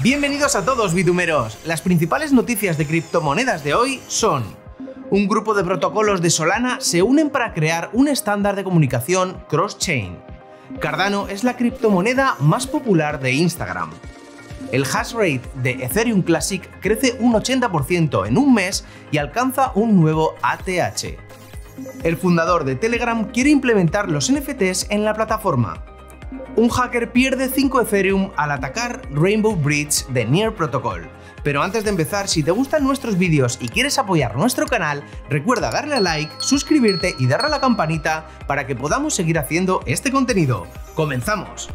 Bienvenidos a todos, bitumeros. Las principales noticias de criptomonedas de hoy son: un grupo de protocolos de Solana se unen para crear un estándar de comunicación cross-chain. Cardano es la criptomoneda más popular de Instagram. El hash rate de Ethereum Classic crece un 80% en un mes y alcanza un nuevo ATH. El fundador de Telegram quiere implementar los NFTs en la plataforma. Un hacker pierde 5 Ethereum al atacar Rainbow Bridge de Near Protocol. Pero antes de empezar, si te gustan nuestros vídeos y quieres apoyar nuestro canal, recuerda darle a like, suscribirte y darle a la campanita para que podamos seguir haciendo este contenido. ¡Comenzamos!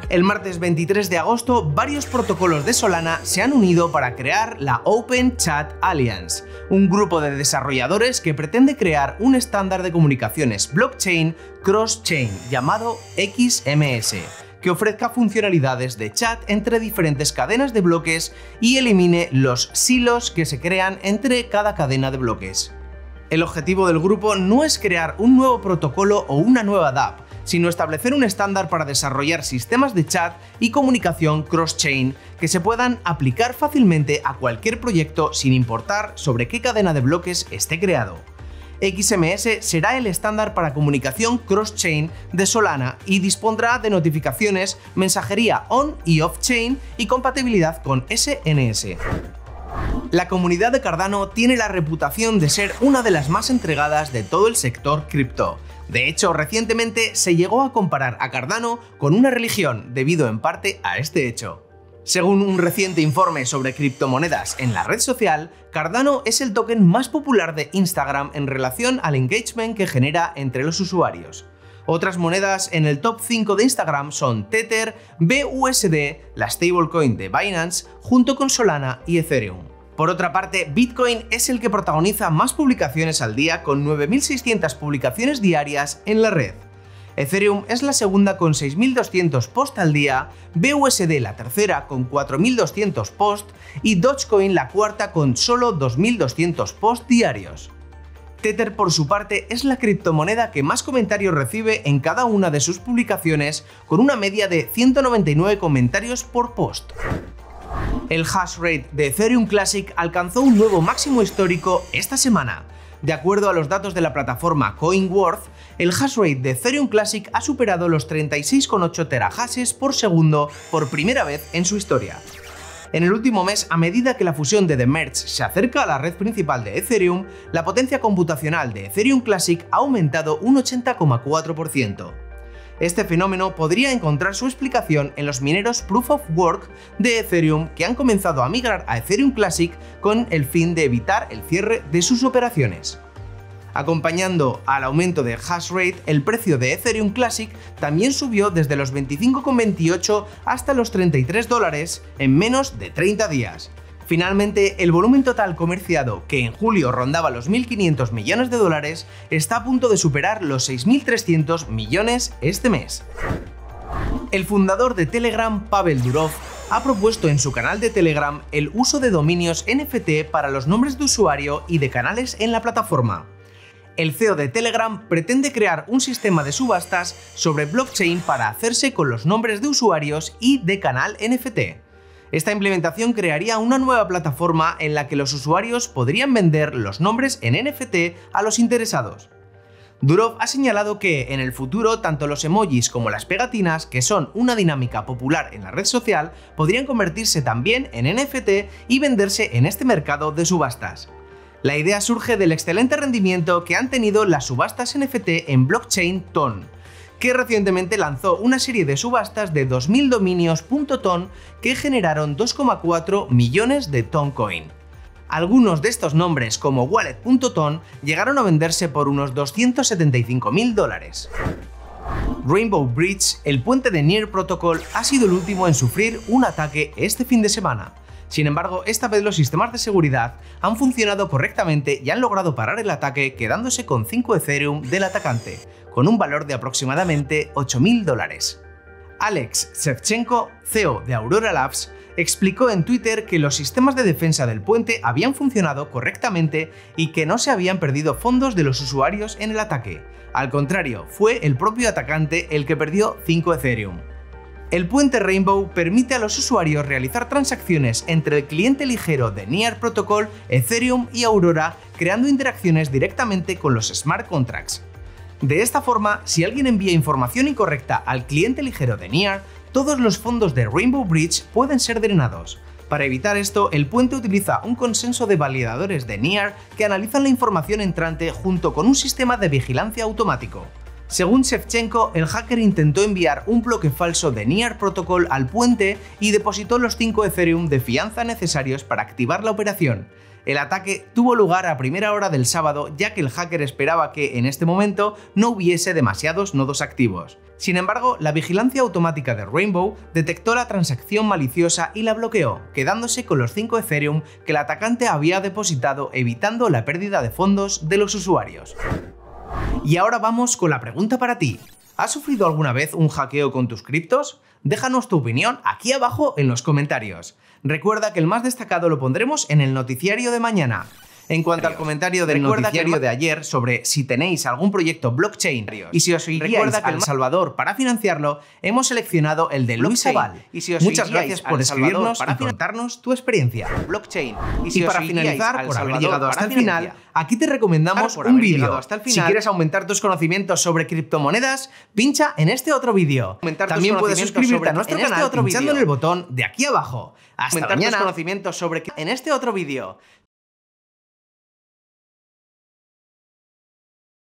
El martes 23 de agosto, varios protocolos de Solana se han unido para crear la Open Chat Alliance, un grupo de desarrolladores que pretende crear un estándar de comunicaciones blockchain cross-chain llamado XMS, que ofrezca funcionalidades de chat entre diferentes cadenas de bloques y elimine los silos que se crean entre cada cadena de bloques. El objetivo del grupo no es crear un nuevo protocolo o una nueva dApp, sino establecer un estándar para desarrollar sistemas de chat y comunicación cross-chain que se puedan aplicar fácilmente a cualquier proyecto sin importar sobre qué cadena de bloques esté creado. XMS será el estándar para comunicación cross-chain de Solana y dispondrá de notificaciones, mensajería on y off-chain y compatibilidad con SNS. La comunidad de Cardano tiene la reputación de ser una de las más entregadas de todo el sector cripto. De hecho, recientemente se llegó a comparar a Cardano con una religión debido en parte a este hecho. Según un reciente informe sobre criptomonedas en la red social, Cardano es el token más popular de Instagram en relación al engagement que genera entre los usuarios. Otras monedas en el top 5 de Instagram son Tether, BUSD, la stablecoin de Binance, junto con Solana y Ethereum. Por otra parte, Bitcoin es el que protagoniza más publicaciones al día, con 9.600 publicaciones diarias en la red. Ethereum es la segunda con 6.200 posts al día, BUSD la tercera con 4.200 posts y Dogecoin la cuarta con solo 2.200 posts diarios. Tether, por su parte, es la criptomoneda que más comentarios recibe en cada una de sus publicaciones, con una media de 199 comentarios por post. El hash rate de Ethereum Classic alcanzó un nuevo máximo histórico esta semana. De acuerdo a los datos de la plataforma CoinWorth, el hash rate de Ethereum Classic ha superado los 36,8 terahashes por segundo por primera vez en su historia. En el último mes, a medida que la fusión de The Merge se acerca a la red principal de Ethereum, la potencia computacional de Ethereum Classic ha aumentado un 80,4%. Este fenómeno podría encontrar su explicación en los mineros Proof of Work de Ethereum que han comenzado a migrar a Ethereum Classic con el fin de evitar el cierre de sus operaciones. Acompañando al aumento de hash rate, el precio de Ethereum Classic también subió desde los 25,28 hasta los $33 en menos de 30 días. Finalmente, el volumen total comerciado, que en julio rondaba los 1.500 millones de dólares, está a punto de superar los 6.300 millones este mes. El fundador de Telegram, Pavel Durov, ha propuesto en su canal de Telegram el uso de dominios NFT para los nombres de usuario y de canales en la plataforma. El CEO de Telegram pretende crear un sistema de subastas sobre blockchain para hacerse con los nombres de usuarios y de canal NFT. Esta implementación crearía una nueva plataforma en la que los usuarios podrían vender los nombres en NFT a los interesados. Durov ha señalado que en el futuro tanto los emojis como las pegatinas, que son una dinámica popular en la red social, podrían convertirse también en NFT y venderse en este mercado de subastas. La idea surge del excelente rendimiento que han tenido las subastas NFT en blockchain Ton, que recientemente lanzó una serie de subastas de 2.000 dominios .ton que generaron 2,4 millones de Toncoin. Algunos de estos nombres, como Wallet.ton, llegaron a venderse por unos $275.000. Rainbow Bridge, el puente de Near Protocol, ha sido el último en sufrir un ataque este fin de semana. Sin embargo, esta vez los sistemas de seguridad han funcionado correctamente y han logrado parar el ataque, quedándose con 5 Ethereum del atacante, con un valor de aproximadamente $8.000. Alex Shevchenko, CEO de Aurora Labs, explicó en Twitter que los sistemas de defensa del puente habían funcionado correctamente y que no se habían perdido fondos de los usuarios en el ataque. Al contrario, fue el propio atacante el que perdió 5 Ethereum. El puente Rainbow permite a los usuarios realizar transacciones entre el cliente ligero de Near Protocol, Ethereum y Aurora, creando interacciones directamente con los smart contracts. De esta forma, si alguien envía información incorrecta al cliente ligero de Near, todos los fondos de Rainbow Bridge pueden ser drenados. Para evitar esto, el puente utiliza un consenso de validadores de Near que analizan la información entrante junto con un sistema de vigilancia automático. Según Shevchenko, el hacker intentó enviar un bloque falso de Near Protocol al puente y depositó los 5 Ethereum de fianza necesarios para activar la operación. El ataque tuvo lugar a primera hora del sábado, ya que el hacker esperaba que, en este momento, no hubiese demasiados nodos activos. Sin embargo, la vigilancia automática de Rainbow detectó la transacción maliciosa y la bloqueó, quedándose con los 5 Ethereum que el atacante había depositado, evitando la pérdida de fondos de los usuarios. Y ahora vamos con la pregunta para ti. ¿Has sufrido alguna vez un hackeo con tus criptos? Déjanos tu opinión aquí abajo en los comentarios. Recuerda que el más destacado lo pondremos en el noticiario de mañana. En cuanto al comentario del noticiario de ayer sobre si tenéis algún proyecto blockchain y si os iríais a El Salvador para financiarlo, hemos seleccionado el de Luis Aval. Muchas gracias por escribirnos y contarnos tu experiencia. Y para finalizar, por haber llegado hasta el final, aquí te recomendamos un vídeo. Si quieres aumentar tus conocimientos sobre criptomonedas, pincha en este otro vídeo. También puedes suscribirte a nuestro canal pinchando en el botón de aquí abajo. Hasta mañana. En este otro vídeo.